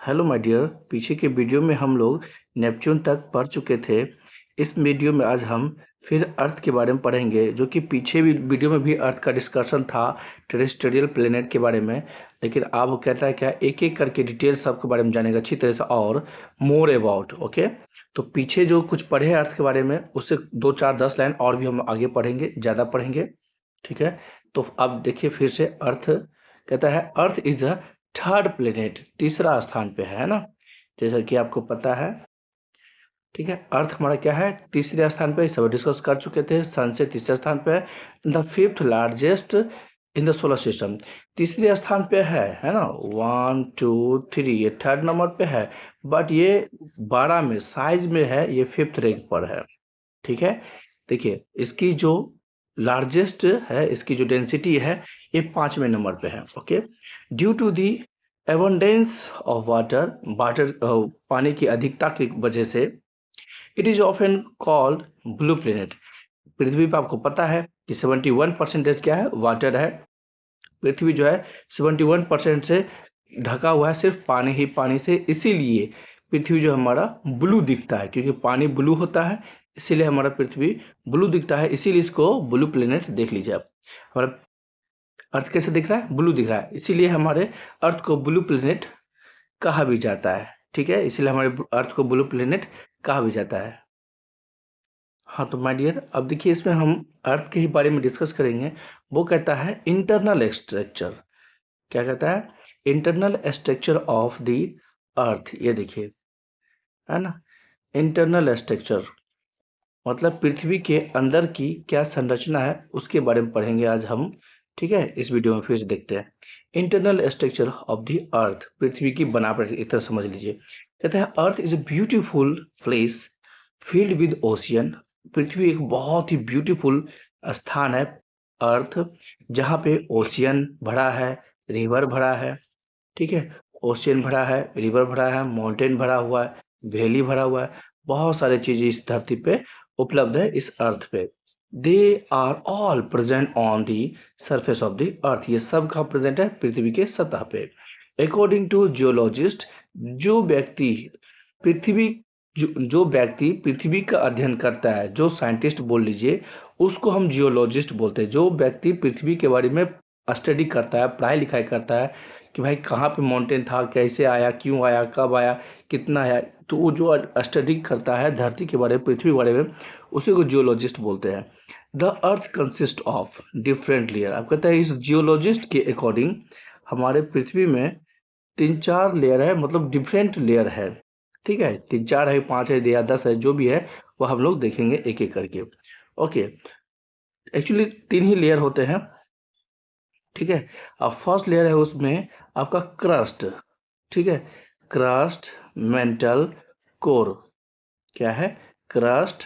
Hello my dear. पीछे के video में हम लोग नेपच्यून तक पढ़ चुके थे। इस वीडियो में आज हम फिर अर्थ के बारे में पढ़ेंगे, जो कि पीछे भी वीडियो में भी अर्थ का डिस्कशन था, टेरेस्ट्रियल प्लेनेट के बारे में। लेकिन अब वो कहता है क्या, एक एक करके डिटेल सबके बारे में जानेगा अच्छी तरह से और मोर अबाउट। ओके, तो पीछे जो कुछ पढ़े अर्थ के बारे में उससे 2 4 10 लाइन और भी हम आगे पढ़ेंगे, ज़्यादा पढ़ेंगे। ठीक है, तो अब देखिए फिर से अर्थ कहता है earth is a third planet, तीसरा स्थान पे है ना, जैसा कि आपको पता है। ठीक है, अर्थ हमारा क्या है, तीसरे स्थान पे, सब डिस्कस कर चुके थे। सन से तीसरे स्थान पे है। The fifth largest in the solar system, तीसरे स्थान पे है ना। 1 2 3, ये थर्ड नंबर पे है, बट ये 12 में साइज में है, ये फिफ्थ रैंक पर है। ठीक है, देखिए इसकी जो लार्जेस्ट है, इसकी जो डेंसिटी है, ये 5वें नंबर पे है। Okay, due to the abundance of water, पानी की अधिकता की वजह से it is often called blue planet. पृथ्वी पर आपको पता है कि 71% क्या है, वाटर है। पृथ्वी जो है 71% से ढका हुआ है, सिर्फ पानी ही पानी से। इसीलिए पृथ्वी जो हमारा ब्लू दिखता है, क्योंकि पानी ब्लू होता है, इसीलिए हमारा पृथ्वी ब्लू दिखता है। इसीलिए इसको ब्लू प्लेनेट देख लीजिए आप। हमारा अर्थ कैसे दिख रहा है, ब्लू दिख रहा है, इसीलिए हमारे अर्थ को ब्लू प्लेनेट कहा भी जाता है। ठीक है, इसीलिए हमारे अर्थ को ब्लू प्लेनेट कहा भी जाता है। हाँ तो माय डियर, अब देखिए इसमें हम अर्थ के ही बारे में डिस्कस करेंगे। वो कहता है इंटरनल स्ट्रक्चर। क्या कहता है, internal structure of the earth. ये देखिए, है ना, इंटरनल स्ट्रक्चर मतलब पृथ्वी के अंदर की क्या संरचना है, उसके बारे में पढ़ेंगे आज हम। ठीक है, इस वीडियो में फिर से देखते हैं internal structure of the earth. पृथ्वी की बनावट एक तरह समझ लीजिए। कहते हैं earth is a beautiful place filled with ocean. पृथ्वी एक बहुत ही ब्यूटीफुल स्थान है, अर्थ, जहाँ पे ओशियन भरा है, रिवर भरा है। ठीक है, ओशियन भरा है, रिवर भरा है, माउंटेन भरा हुआ है, वैली भरा हुआ है, बहुत सारी चीजें इस धरती पे उपलब्ध है, इस अर्थ पे। They are all present on the surface of the earth. ये सब कहाँ प्रेजेंट है, पृथ्वी के सतह पे। अकॉर्डिंग टू जियोलॉजिस्ट, जो व्यक्ति पृथ्वी जो व्यक्ति पृथ्वी का अध्ययन करता है, जो साइंटिस्ट बोल लीजिए, उसको हम जियोलॉजिस्ट बोलते हैं। जो व्यक्ति पृथ्वी के बारे में स्टडी करता है, पढ़ाई लिखाई करता है कि भाई कहाँ पे माउंटेन था, कैसे आया, क्यों आया, कब आया, कितना आया, तो वो जो स्टडी करता है धरती के बारे में, पृथ्वी के बारे में, उसी को जियोलॉजिस्ट बोलते हैं। The earth consist of different layer. आप कहते हैं इस जियोलॉजिस्ट के अकॉर्डिंग हमारे पृथ्वी में 3 4 लेयर है, मतलब डिफरेंट लेयर है। ठीक है, 3 4 है, 5 है या 10 है, जो भी है वो हम लोग देखेंगे एक एक करके। ओके, एक्चुअली 3 ही लेयर होते हैं। ठीक है, अब फर्स्ट लेयर है उसमें आपका क्रस्ट। ठीक है, क्रस्ट, मेंटल, कोर। क्या है, क्रस्ट,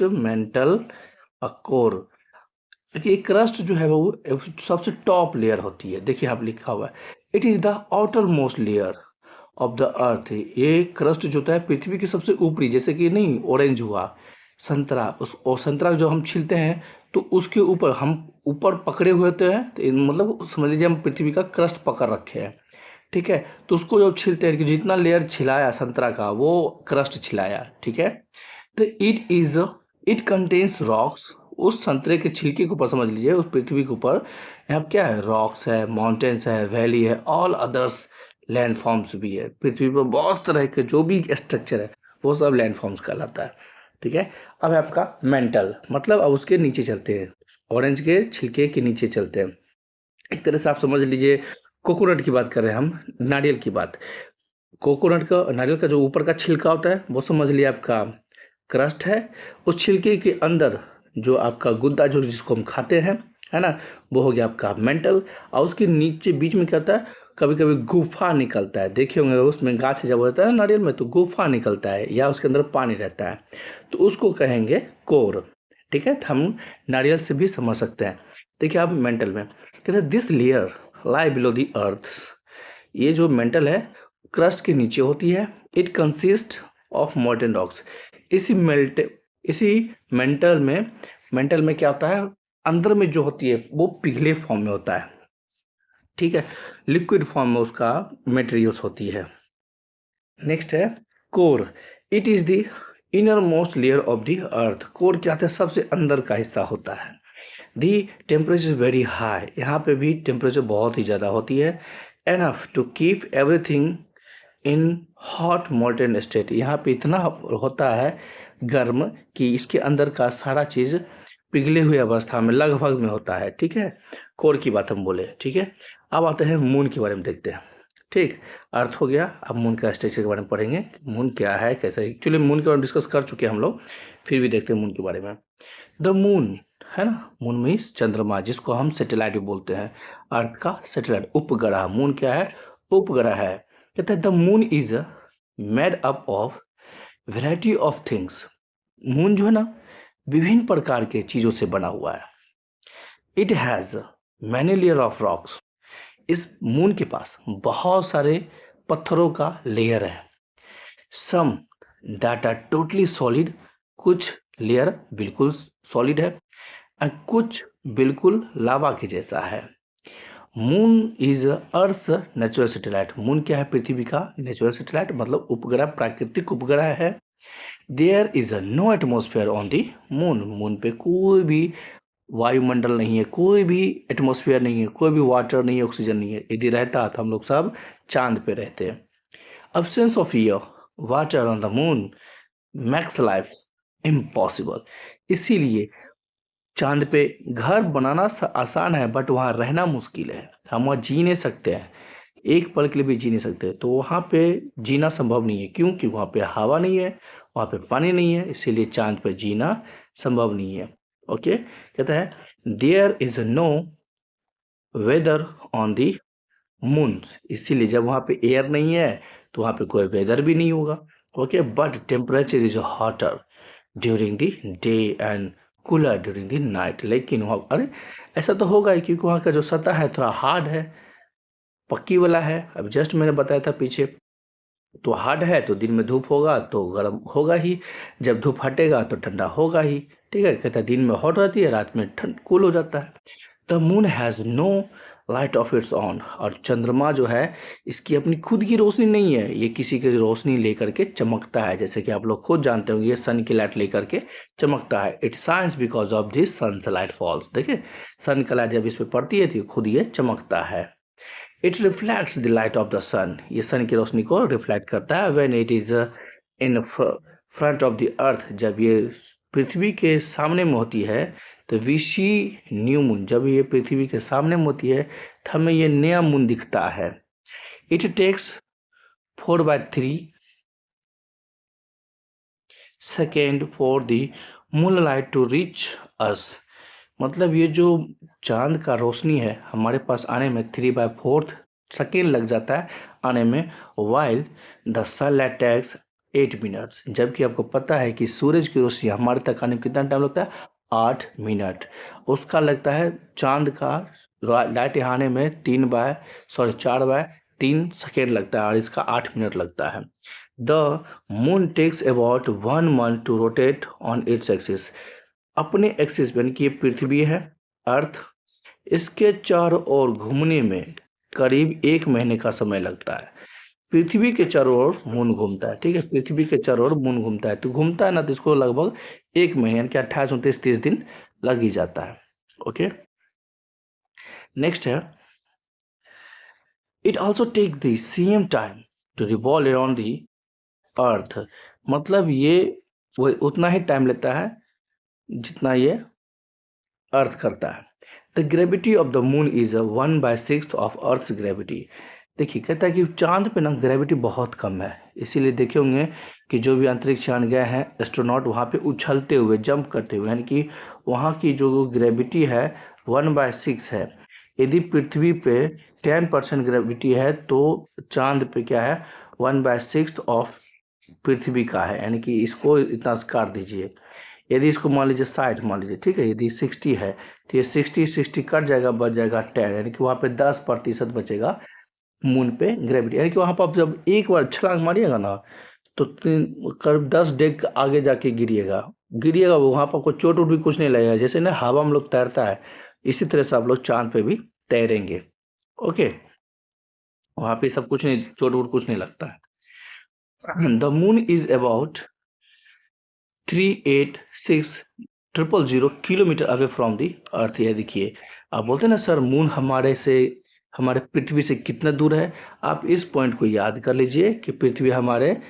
मेंटल और कोर। देखिए क्रस्ट जो है वो सबसे टॉप लेयर होती है। देखिए आप लिखा हुआ है it is the outer most layer of the earth. ये क्रस्ट जो होता है पृथ्वी की सबसे ऊपरी, जैसे कि नहीं ऑरेंज हुआ, संतरा, उस और संतरा जो हम छीलते हैं तो उसके ऊपर हम ऊपर पकड़े हुए होते हैं, तो मतलब समझ लीजिए हम पृथ्वी का क्रस्ट पकड़ रखे हैं। ठीक है, तो उसको जब छीलते हैं कि जितना लेयर छिलाया संतरा का, वो क्रस्ट छिलाया। ठीक है, तो इट कंटेन्स रॉक्स। उस संतरे के छिलके के ऊपर समझ लीजिए, उस पृथ्वी के ऊपर यहाँ क्या है, रॉक्स है, माउंटेन्स है, वैली है, ऑल अदर्स लैंड फॉर्म्स भी है। पृथ्वी पर बहुत तरह के जो भी स्ट्रक्चर है वो सब लैंड फॉर्म्स कहलाता है। ठीक है, अब है आपका मेंटल, मतलब अब उसके नीचे चलते हैं, ऑरेंज के छिलके के नीचे चलते हैं। एक तरह से आप समझ लीजिए कोकोनट की बात कर रहे हैं हम, नारियल की बात। कोकोनट का, नारियल का जो ऊपर का छिलका होता है वो समझ लिया आपका क्रस्ट है। उस छिलके के अंदर जो आपका गुद्दा, जो जिसको हम खाते हैं, है ना, वो हो गया आपका मेंटल। और उसके नीचे बीच में क्या होता है, कभी कभी गुफा निकलता है। देखे होंगे उसमें गाछ जब होता है नारियल में तो गुफा निकलता है, या उसके अंदर पानी रहता है, तो उसको कहेंगे कोर। ठीक है, तो हम नारियल से भी समझ सकते हैं। देखिए आप मेंटल में कहते हैं this layer lie below the earth. ये जो मेंटल है क्रस्ट के नीचे होती है। It consist of molten rocks. इसी मेंटल में क्या होता है, अंदर में जो होती है वो पिघले फॉर्म में होता है। ठीक है, लिक्विड फॉर्म में उसका मटेरियल्स होती है। नेक्स्ट है core, it is the inner most layer of the earth. Core क्या होता है, सबसे अंदर का हिस्सा होता है। दी टेम्परेचर वेरी हाई, यहाँ पे भी टेम्परेचर बहुत ही ज़्यादा होती है। Enough to keep everything in hot molten state, यहाँ पे इतना होता है गर्म कि इसके अंदर का सारा चीज़ पिघले हुए अवस्था में लगभग में होता है। ठीक है, कोर की बात हम बोले। ठीक है, अब आते हैं मून के बारे में देखते हैं। ठीक, अर्थ हो गया, अब मून का स्ट्रक्चर के बारे में पढ़ेंगे, मून क्या है कैसे। एक्चुअली मून के बारे में डिस्कस कर चुके हैं हम लोग, फिर भी देखते हैं मून के बारे में। द मून है ना, मून मीन्स चंद्रमा, जिसको हम सैटेलाइट भी बोलते हैं, अर्थ का सैटेलाइट उपग्रह। मून क्या है, उपग्रह है। कहते हैं the moon is made up of variety of things. Moon जो है ना, विभिन्न प्रकार के चीजों से बना हुआ है। It has many layer of rocks, इस मून के पास बहुत सारे पत्थरों का लेयर है। सम दैट आर टोटली सॉलिड, कुछ लेयर बिल्कुल सॉलिड है और कुछ बिल्कुल लावा के जैसा है। Moon is earth natural satellite, moon क्या है, पृथ्वी का नेचुरल सैटेलाइट, मतलब उपग्रह, प्राकृतिक उपग्रह है। There is no atmosphere on the moon, moon पे कोई भी वायुमंडल नहीं है, कोई भी एटमोसफियर नहीं है, कोई भी वाटर नहीं है, ऑक्सीजन नहीं है। यदि रहता तो हम लोग सब चांद पे रहते हैं। Absence of air water on the moon max life impossible, इसीलिए चांद पे घर बनाना आसान है बट वहाँ रहना मुश्किल है। हम वहाँ जी नहीं सकते हैं, एक पल के लिए भी जी नहीं सकते, तो वहाँ पे जीना संभव नहीं है। क्योंकि वहाँ पे हवा नहीं है, वहाँ पे पानी नहीं है, इसीलिए चांद पे जीना संभव नहीं है। ओके, कहता है there is no weather on the moon, इसीलिए जब वहाँ पे एयर नहीं है तो वहाँ पे कोई वेदर भी नहीं होगा। Okay, but temperature is hotter during the day and cooler during the night. लेकिन वहाँ, अरे ऐसा तो होगा ही, क्योंकि वहाँ का जो सतह है थोड़ा हार्ड है, पक्की वाला है। अब जस्ट मैंने बताया था पीछे, तो हार्ड है तो दिन में धूप होगा तो गर्म होगा ही, जब धूप हटेगा तो ठंडा होगा ही। ठीक है, कहता है दिन में हॉट रहती है, रात में ठंड कूल हो जाता है। The moon has no light of its own, और चंद्रमा जो है इसकी अपनी खुद की रोशनी नहीं है, ये किसी की रोशनी लेकर के चमकता है। जैसे कि आप लोग खुद जानते होंगे, ये सन की लाइट लेकर के चमकता है। It shines because of this sun light falls, देखिए सन का लाइट जब इस पर पड़ती है तो खुद ये चमकता है। It reflects the light of the sun, ये सन की रोशनी को रिफ्लेक्ट करता है। When it is in front of the earth, जब ये पृथ्वी के सामने में होती है तो वी सी न्यू मून, जब ये पृथ्वी के सामने में होती है तो हमें ये नया मून दिखता है। It takes 4/3 second for the moon light to reach us, मतलब ये जो चांद का रोशनी है हमारे पास आने में 3/4 सेकेंड लग जाता है आने में, while the sunlight takes 8 minutes, जबकि आपको पता है कि सूरज की रोशनी हमारे तक आने में कितना टाइम लगता है, 8 मिनट। उसका लगता है चांद का लाइट यहाँ आने में 4/3 सेकेंड लगता है, और इसका 8 मिनट लगता है। The moon takes about 1 month to rotate on its axis, अपने एक्सिस यानी कि ये पृथ्वी है अर्थ, इसके चारों ओर घूमने में करीब 1 महीने का समय लगता है। पृथ्वी के चारों ओर मून घूमता है। ठीक है, पृथ्वी के चारों ओर मून घूमता है, तो घूमता है ना, तो इसको लगभग 1 महीने यानी कि 28, 29, 30 दिन लग ही जाता है। ओके, नेक्स्ट है it also take the same time to revolve around the earth, मतलब ये वो उतना ही टाइम लेता है जितना ये अर्थ करता है। The gravity of the moon is 1/6 of earth gravity. देखिए कहता है कि चांद पे ना ग्रेविटी बहुत कम है, इसीलिए देखे होंगे कि जो भी अंतरिक्ष यान गए हैं एस्ट्रोनॉट, वहाँ पे उछलते हुए जंप करते हुए, यानी कि वहाँ की जो ग्रेविटी है 1/6 है। यदि पृथ्वी पे 10% ग्रेविटी है तो चांद पे क्या है, 1/6 ऑफ पृथ्वी का है, यानी कि इसको इतना काट दीजिए। यदि इसको मान लीजिए 60 मान लीजिए, ठीक है, यदि 60 है तो ये 60 कट जाएगा, बच जाएगा 10, यानी कि वहाँ पे 10% बचेगा मून पे ग्रेविटी। यानी कि वहाँ पर आप जब एक बार छलांग मारिएगा ना तो करीब 10 डेग आगे जाके गिरिएगा, वो वहाँ पर कोई चोट वोट भी कुछ नहीं लगेगा। जैसे ना हवा में लोग तैरता है, इसी तरह से आप लोग चांद पे भी तैरेंगे। ओके, वहाँ पे सब कुछ नहीं, चोट वोट कुछ नहीं लगता है। The moon is about 386,000 kilometre away from the earth. ये देखिए, आप बोलते हैं ना सर मून हमारे पृथ्वी से कितना दूर है, आप इस पॉइंट को याद कर लीजिए कि पृथ्वी हमारे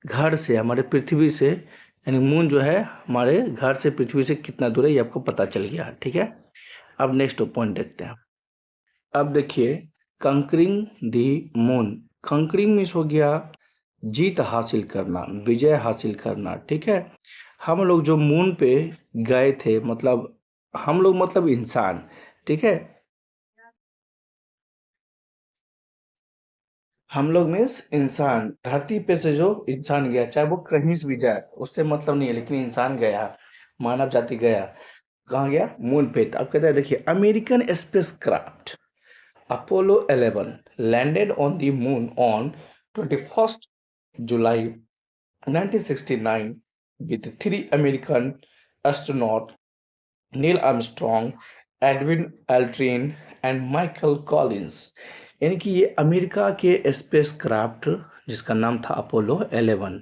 घर से, हमारे पृथ्वी से, यानी मून जो है हमारे घर से पृथ्वी से कितना दूर है, ये आपको पता चल गया। ठीक है, अब नेक्स्ट पॉइंट देखते हैं। अब देखिए, कंकरिंग दी मून, कंकरिंग मीन्स हो गया जीत हासिल करना, विजय हासिल करना। ठीक है, हम लोग जो मून पे गए थे, मतलब हम लोग मतलब इंसान, ठीक है, हम लोग मीन्स इंसान, धरती पे से जो इंसान गया, चाहे वो कहीं से भी जाए उससे मतलब नहीं है, लेकिन इंसान गया, मानव जाति गया, कहाँ गया, मून पे। अब कहते हैं देखिए, American space craft Apollo 11 landed on the moon on 21st July 1969 with three American astronauts, Neil Armstrong, Edwin Aldrin and Michael Collins. यानी कि ये अमेरिका के स्पेस क्राफ्ट जिसका नाम था अपोलो 11,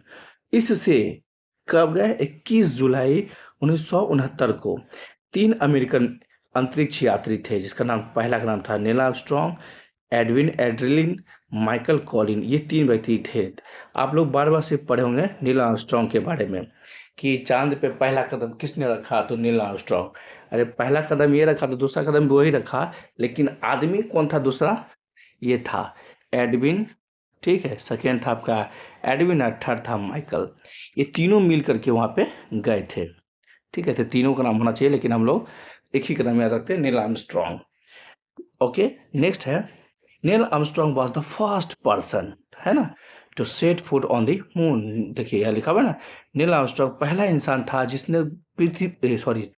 इससे कब गए, 21 जुलाई 1969 को। तीन अमेरिकन अंतरिक्ष यात्री थे जिसका नाम, पहला का नाम था Neil Armstrong, Edwin adrenaline, Michael Colin, ये तीन व्यक्ति थे। आप लोग बार बार से पढ़े होंगे नील आर्मस्ट्रॉन्ग के बारे में कि चांद पे पहला कदम किसने रखा, तो नील आर्मस्ट्रॉन्ग। अरे पहला कदम ये रखा तो दूसरा कदम भी वही रखा, लेकिन आदमी कौन था दूसरा, ये था एडविन। ठीक है, सेकेंड था आपका एडविन और थर्ड था माइकल। ये तीनों मिल करके वहाँ पे गए थे। ठीक है, तो तीनों का नाम होना चाहिए, लेकिन हम लोग एक ही का नाम याद रखते हैं, नील आर्मस्ट्रॉन्ग। ओके, नेक्स्ट है, Neil Armstrong was the first person, है ना, to set foot on the moon. देखिए यहाँ लिखा हुआ है ना, नील आर्मस्ट्रॉन्ग पहला इंसान था जिसने पृथ्वी, सॉरी,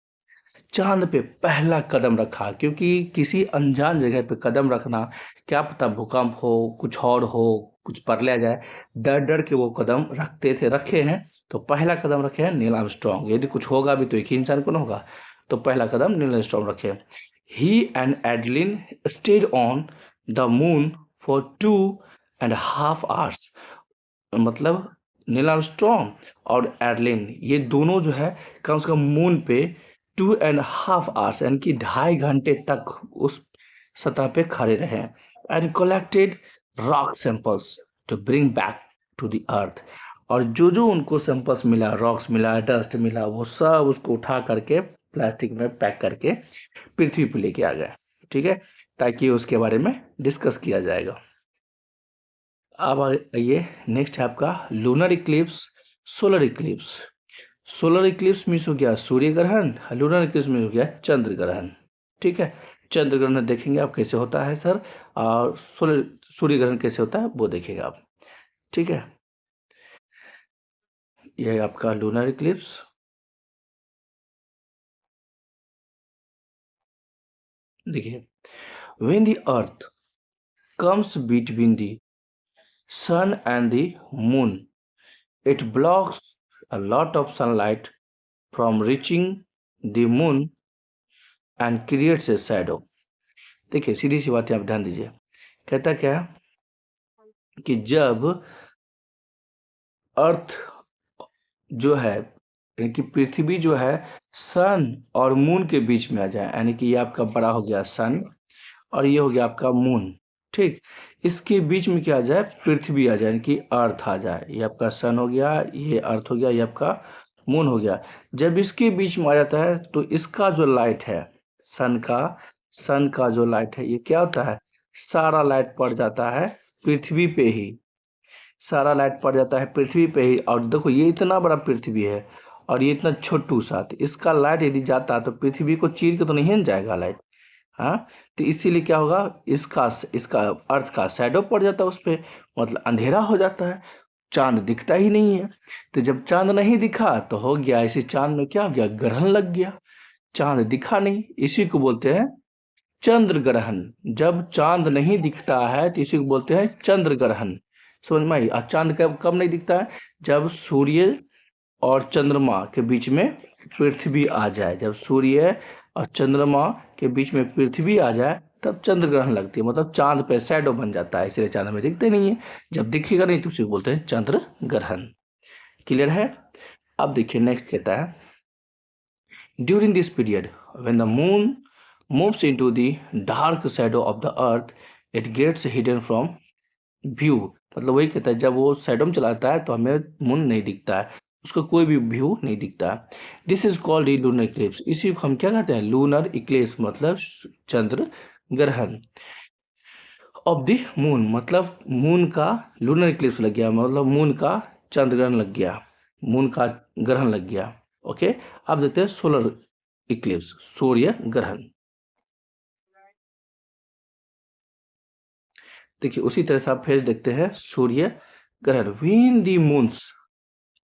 चांद पे पहला कदम रखा। क्योंकि किसी अनजान जगह पे कदम रखना, क्या पता भूकंप हो, कुछ और हो, कुछ पर ले जाए, डर डर के वो कदम रखते थे, रखे हैं। तो पहला कदम रखे हैं नील आर्मस्ट्रॉन्ग। यदि कुछ होगा भी तो एक ही इंसान को ना होगा, तो पहला कदम नील आर्मस्ट्रॉन्ग रखे। He and Aldrin stayed on the moon for 2.5 hours. मतलब नील आर्मस्ट्रॉन्ग और एडलिन, ये दोनों जो है कम से कम मून पे 2.5 आवर्स यानी कि 2.5 घंटे तक उस सतह पे खड़े रहे and collected rock samples to bring back to the earth. और जो जो उनको सैंपल्स मिला, रॉक्स मिला, डस्ट मिला, वो सब उसको उठा करके प्लास्टिक में पैक करके पृथ्वी पे लेके आ गए। ठीक है, ताकि उसके बारे में डिस्कस किया जाएगा। अब आइए, नेक्स्ट है आपका lunar Eclipse, solar Eclipse. Solar Eclipse means हो गया सूर्य ग्रहण, लूनर इक्लिप्स मीन्स हो गया चंद्र ग्रहण। ठीक है, चंद्र ग्रहण देखेंगे आप कैसे होता है सर, और सोलर सूर्य ग्रहण कैसे होता है वो देखेंगे आप। ठीक है, यह है आपका लूनर इक्लिप्स। देखिए, when the earth comes between the sun and the moon, it blocks a lot of sunlight from reaching the moon and creates a shadow। देखिए सीधी सी बात है, आप ध्यान दीजिए, कहता क्या है कि जब अर्थ जो है, यानी कि पृथ्वी जो है सन और मून के बीच में आ जाए, यानी कि ये आपका बड़ा हो गया सन और ये हो गया आपका मून। ठीक, इसके बीच में क्या आ जाए, पृथ्वी आ जाए, यानी कि अर्थ आ जाए। ये आपका सन हो गया, ये अर्थ हो गया, ये आपका मून हो गया। जब इसके बीच में आ जाता है तो इसका जो लाइट है, सन का सन का जो लाइट है, ये क्या होता है, सारा लाइट पड़ जाता है पृथ्वी पे ही, सारा लाइट पड़ जाता है पृथ्वी पे ही। और देखो ये इतना बड़ा पृथ्वी है और ये इतना छोटू सा, तो इसका लाइट यदि जाता है तो पृथ्वी को चीर के तो नहीं न जाएगा लाइट। हाँ, तो इसीलिए क्या होगा, इसका इसका अर्थ का शैडो पड़ जाता है उस पे, मतलब अंधेरा हो जाता है, चांद दिखता ही नहीं है। तो जब चांद नहीं दिखा तो हो गया, इसी चांद में क्या हो गया, ग्रहण लग गया, चांद दिखा नहीं, इसी को बोलते हैं चंद्र ग्रहण। जब चांद नहीं दिखता है तो इसी को बोलते हैं चंद्र ग्रहण। समझ में आई। और चांद कब कब नहीं दिखता है, जब सूर्य और चंद्रमा के बीच में पृथ्वी आ जाए, जब सूर्य और चंद्रमा के बीच में पृथ्वी आ जाए तब चंद्र ग्रहण लगती है, मतलब चांद पे शैडो बन जाता है, इसलिए चांद में दिखते नहीं है। जब दिखेगा नहीं तो उसे बोलते हैं चंद्र ग्रहण। क्लियर है? अब देखिए नेक्स्ट कहता है, during this period when the moon moves into the dark shadow of the earth it gets hidden from view. मतलब वही कहता है, जब वो शैडो में चलाता है तो हमें मून नहीं दिखता है, उसका कोई भी व्यू नहीं दिखता है। This is called lunar Eclipse. इसी को हम क्या कहते हैं? लूनर इक्लिप्स, मतलब चंद्र ग्रहण। ऑफ द मून, मतलब मून का लूनर इक्लिप्स लग गया, मतलब मून का चंद्र ग्रहण लग गया, मून का ग्रहण लग गया। ओके, अब देखते हैं सोलर इक्लिप्स, सूर्य ग्रहण। देखिए उसी तरह से आप फिर देखते हैं सूर्य ग्रहण। व्हेन द मून्स,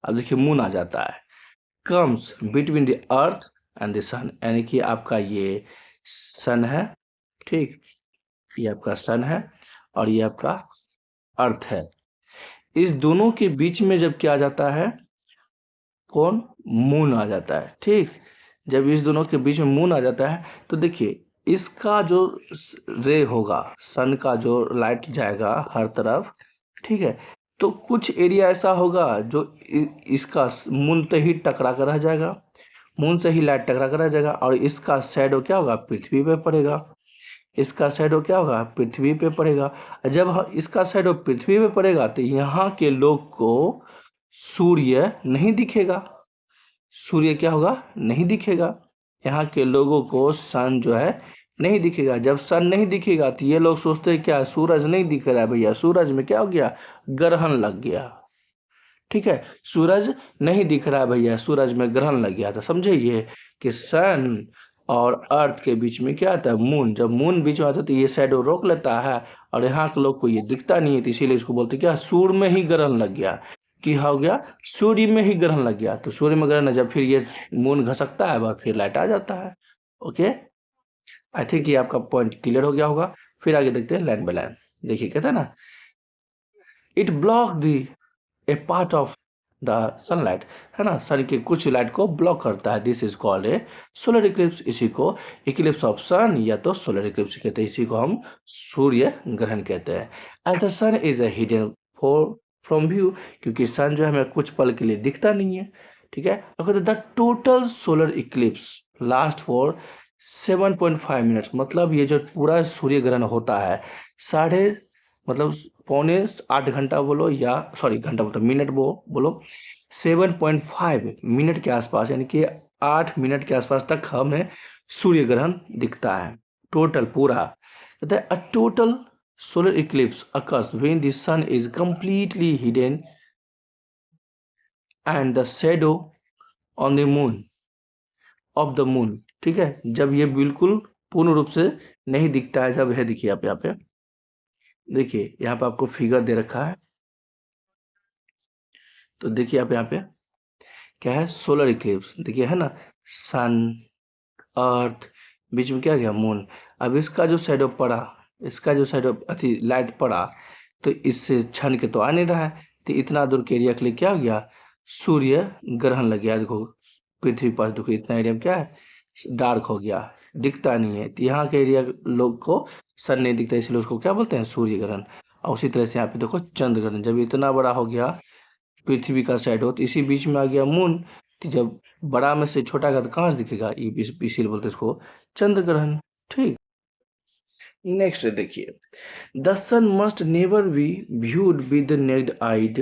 अब देखिए मून आ जाता है, comes between the earth and the sun, यानी कि आपका ये सन है, ठीक, ये आपका सन है और ये आपका अर्थ है। इस दोनों के बीच में जब क्या आ जाता है, कौन? मून आ जाता है, ठीक। जब इस दोनों के बीच में मून आ जाता है तो देखिए इसका जो रे होगा, सन का जो लाइट जाएगा हर तरफ, ठीक है, तो कुछ एरिया ऐसा होगा जो इसका मून से ही टकरा कर रह जाएगा, मून से ही लाइट टकरा कर रह जाएगा, और इसका शैडो क्या होगा? पृथ्वी पे पड़ेगा। इसका शैडो क्या होगा? पृथ्वी पे पड़ेगा। जब इसका शैडो पृथ्वी पे पड़ेगा तो यहाँ के लोग को सूर्य नहीं दिखेगा। सूर्य क्या होगा? नहीं दिखेगा। यहाँ के लोगों को सन जो है नहीं दिखेगा। जब सन नहीं दिखेगा तो ये लोग सोचते हैं क्या? सूरज नहीं दिख रहा है भैया, सूरज में क्या हो गया? ग्रहण लग गया। ठीक है, सूरज नहीं दिख रहा है भैया, सूरज में ग्रहण लग गया। तो समझे ये कि सन और अर्थ के बीच में क्या आता है? मून। जब मून बीच में आता है तो ये शैडो रोक लेता है और यहाँ के लोग को ये दिखता नहीं है, तो इसीलिए इसको बोलते क्या? सूर्य में ही ग्रहण लग गया। कि हो गया? सूर्य में ही ग्रहण लग गया। तो सूर्य में ग्रहण, जब फिर ये मून घसकता है बस फिर लाइट आ जाता है। ओके, आई थिंक ये आपका पॉइंट क्लियर हो गया होगा। फिर आगे देखते हैं लाइन बाय लाइन। देखिए कहता है ना, it block the A part of the sunlight, है ना, सन के कुछ लाइट को ब्लॉक करता है। This is called a solar Eclipse. इसी को इक्लिप्स ऑफ सन या तो सोलर इक्लिप्स कहते हैं, इसी को हम सूर्य ग्रहण कहते हैं। As the sun is a hidden for from view, क्योंकि सन जो है हमें कुछ पल के लिए दिखता नहीं है, ठीक है। अगर the total solar Eclipse last for 7.5 minutes, मतलब ये जो पूरा सूर्य ग्रहण होता है साढ़े, मतलब 7.25 घंटा बोलो, या सॉरी घंटा बोलो, मिनट बोलो 7.5 मिनट के आसपास, यानी कि 8 मिनट के आसपास तक हमें सूर्य ग्रहण दिखता है। टोटल पूरा कहते हैं, a total solar Eclipse occurs when the sun is completely hidden and the shadow on the moon of the moon. ठीक है, जब ये बिल्कुल पूर्ण रूप से नहीं दिखता है, जब है, देखिए आप यहाँ पे, देखिए यहाँ पे आपको फिगर दे रखा है, तो देखिए आप यहाँ पे क्या है? सोलर इक्लिप्स, देखिए है ना, सन, अर्थ, बीच में क्या गया? मून। अब इसका जो शैडो पड़ा, इसका जो शैडो अति लाइट पड़ा, तो इससे छन के तो आ नहीं रहा है, तो इतना दूर के एरिया के लिए क्या हो गया? सूर्य ग्रहण लग गया। देखो पृथ्वी पर, देखो इतना एरिया में क्या है? डार्क हो गया, दिखता नहीं है। तो यहाँ के एरिया लोग को सन नहीं दिखता, इसलिए उसको क्या बोलते हैं? सूर्य ग्रहण। और उसी तरह से यहाँ पे देखो चंद्र ग्रहण, जब इतना बड़ा हो गया पृथ्वी का शैडो, तो इसी बीच में आ गया मून, तो जब बड़ा में से छोटा का तो कहाँ से दिखेगा? इसीलिए बोलते हैं इसको चंद्र ग्रहण। ठीक, नेक्स्ट देखिए, the sun must never be viewed with the naked eyed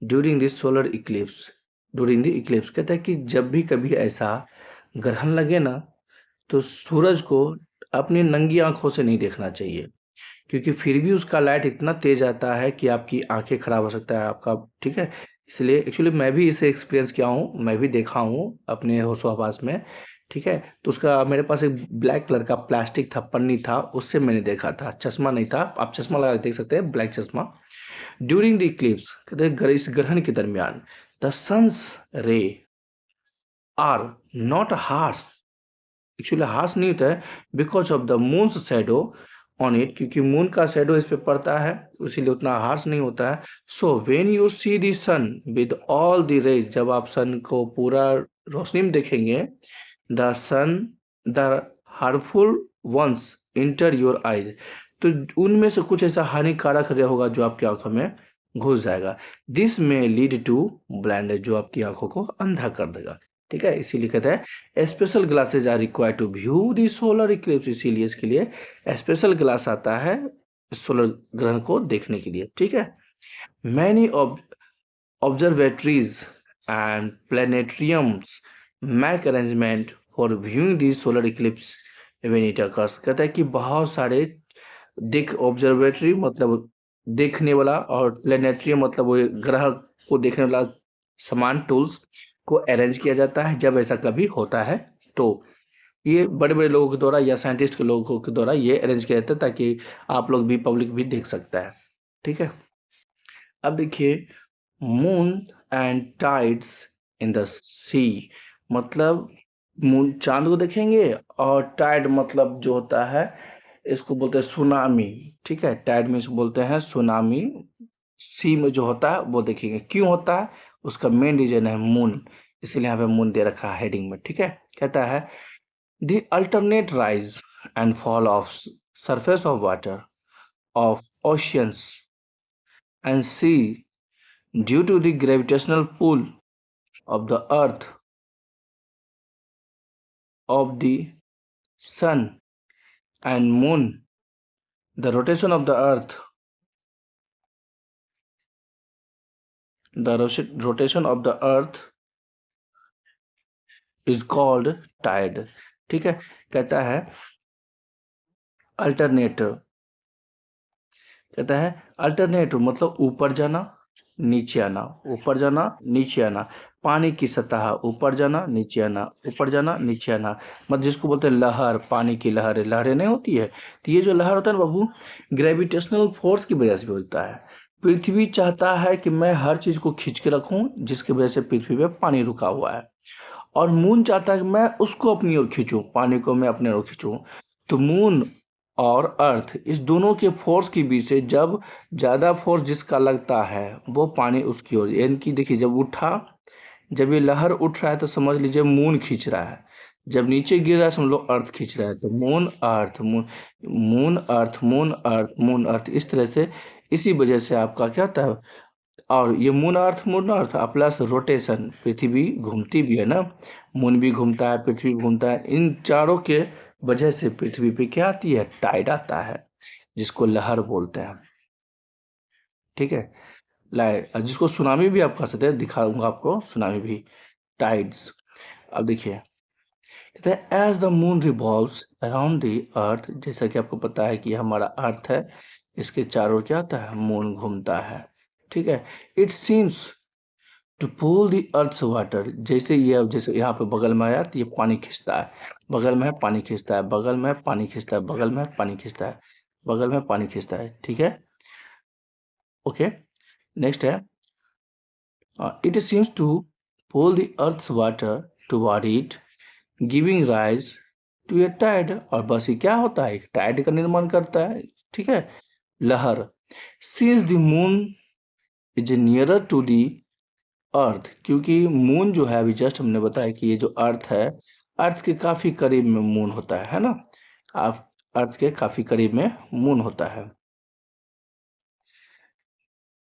during this solar eclipse. During the eclipse कहता है कि जब भी कभी ऐसा ग्रहण लगे ना, तो सूरज को अपनी नंगी आंखों से नहीं देखना चाहिए, क्योंकि फिर भी उसका लाइट इतना तेज आता है कि आपकी आंखें खराब हो सकता है आपका। ठीक है, इसलिए एक्चुअली मैं भी इसे एक्सपीरियंस किया हूँ, मैं भी देखा हूँ अपने होशो हवास में। ठीक है, तो उसका मेरे पास एक ब्लैक कलर का प्लास्टिक था, पन्नी था, उससे मैंने देखा था, चश्मा नहीं था। आप चश्मा लगा के देख सकते हैं, ब्लैक चश्मा। ड्यूरिंग द इक्लिप्स कहते हैं इस ग्रहण के दरमियान the sun's ray are not harsh, actually harsh नहीं होता है, because of the moon's shadow on it, क्योंकि मून का शैडो इस पे पड़ता है, इसीलिए उतना हार्श नहीं होता है। So when you see the sun with all the rays, जब आप सन को पूरा रोशनी में देखेंगे, the sun the harmful ones enter your eyes, तो उनमें से कुछ ऐसा हानिकारक होगा जो आपकी आंखों में घुस जाएगा। दिस में लीड टू ब्लाइंड, जो आपकी आंखों को अंधा कर देगा। ठीक है, इसीलिए कहता है special glasses are required to view the solar eclipse, इसीलिए इसके लिए स्पेशल ग्लास आता है सोलर ग्रहण को देखने के लिए। ठीक है, many observatories and planetariums make arrangement for viewing the solar eclipse when it occurs। कहता है कि बहुत सारे ऑब्जर्वेटरी मतलब देखने वाला, और प्लेनेटरियम मतलब वो ग्रह को देखने वाला समान टूल्स को अरेंज किया जाता है जब ऐसा कभी होता है। तो ये बड़े बड़े लोगों के द्वारा या साइंटिस्ट के लोगों के द्वारा ये अरेंज किया जाता है ताकि आप लोग भी, पब्लिक भी देख सकता है। ठीक है, अब देखिए moon and tides in the sea, मतलब मून चांद को देखेंगे, और टाइड मतलब जो होता है इसको बोलते हैं सुनामी। ठीक है, टाइड में इसको बोलते हैं सुनामी। सी में जो होता है वो देखेंगे। क्यों होता है, उसका मेन रीजन है मून, इसीलिए यहाँ पे मून दे रखा है हेडिंग में। ठीक है, कहता है the alternate rise and fall of surface of water of oceans and sea due to the gravitational pull of the earth, of the sun and moon, the rotation of the earth, the rotation of the earth is called tide। ठीक है, कहता है alternative, कहता है alternative मतलब ऊपर जाना नीचे आना, ऊपर जाना नीचे आना, पानी की सतह ऊपर जाना नीचे आना, ऊपर जाना नीचे आना, मतलब जिसको बोलते हैं लहर, पानी की लहरें, लहरें नहीं होती है, तो ये जो लहर होता है ना बाबू, ग्रेविटेशनल फोर्स की वजह से होता है। पृथ्वी चाहता है कि मैं हर चीज को खींच के रखूं, जिसकी वजह से पृथ्वी पे पानी रुका हुआ है, और मून चाहता है कि मैं उसको अपनी ओर खींचूं, पानी को मैं अपने ओर खींचूं। तो मून और अर्थ, इस दोनों के फोर्स के बीच से जब ज़्यादा फोर्स जिसका लगता है वो पानी उसकी ओर, यानी कि देखिए जब उठा, जब ये लहर उठ रहा है तो समझ लीजिए मून खींच रहा है, जब नीचे गिर रहा है समझ लो अर्थ खींच रहा है। तो moon earth, moon moon earth, moon earth, moon earth, इस तरह से, इसी वजह से आपका क्या होता है। और ये मून अर्थ प्लस रोटेशन, पृथ्वी घूमती भी है ना, मून भी घूमता है, पृथ्वी घूमता है, इन चारों के वजह से पृथ्वी पे क्या आती है, टाइड आता है, जिसको लहर बोलते हैं। ठीक है, लाइट, जिसको सुनामी भी आप कह सकते हैं, दिखाऊंगा आपको सुनामी भी, टाइड्स। अब देखिए कहते हैं as the moon revolves around the earth, जैसा कि आपको पता है कि हमारा अर्थ है, इसके चारों क्या होता है, मून घूमता है। ठीक है, it seems to pull the earth's water, जैसे ये, अब जैसे यहाँ पे बगल में आया तो ये पानी खींचता है, बगल में है पानी खींचता है, बगल में है पानी खींचता है, बगल में है पानी खींचता है, बगल में पानी खींचता है। ठीक है, ओके, नेक्स्ट है it seems to pull the earth's water toward it giving rise to a tide, और बस ये क्या होता है, एक टाइड का निर्माण करता है। ठीक है, लहर। Since the moon is nearer to the earth, क्योंकि मून जो है, अभी जस्ट हमने बताया कि ये जो अर्थ है, अर्थ के काफी करीब में मून होता है ना, आप अर्थ के काफी करीब में मून होता है।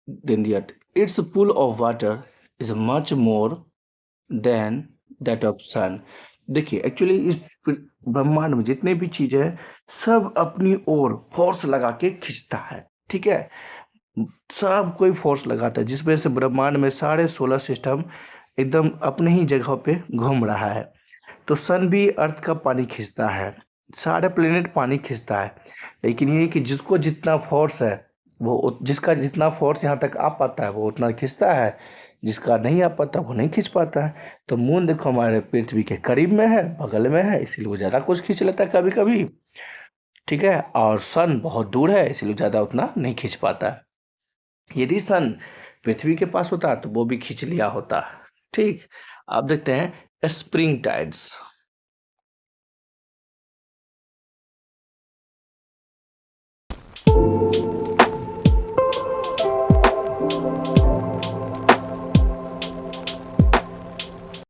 Then the earth, its pull of water is much more than that of sun. देखिए एक्चुअली इस ब्रह्मांड में जितने भी चीजें हैं, सब अपनी ओर फोर्स लगा के खींचता है। ठीक है, सब कोई फोर्स लगाता है, जिस वजह से ब्रह्मांड में सारे सोलर सिस्टम एकदम अपने ही जगह पे घूम रहा है। तो सन भी अर्थ का पानी खींचता है, सारे प्लेनेट पानी खींचता है, लेकिन ये कि जिसको जितना फोर्स है, वो जिसका जितना फोर्स यहाँ तक आ पाता है वो उतना खींचता है, जिसका नहीं आ पाता वो नहीं खींच पाता है। तो मून देखो हमारे पृथ्वी के करीब में है, बगल में है, इसीलिए वो ज़्यादा कुछ खींच लेता है कभी कभी। ठीक है, और सन बहुत दूर है, इसलिए ज़्यादा उतना नहीं खींच पाता है। यदि सन पृथ्वी के पास होता तो वो भी खींच लिया होता। ठीक, अब देखते हैं स्प्रिंग टाइड्स।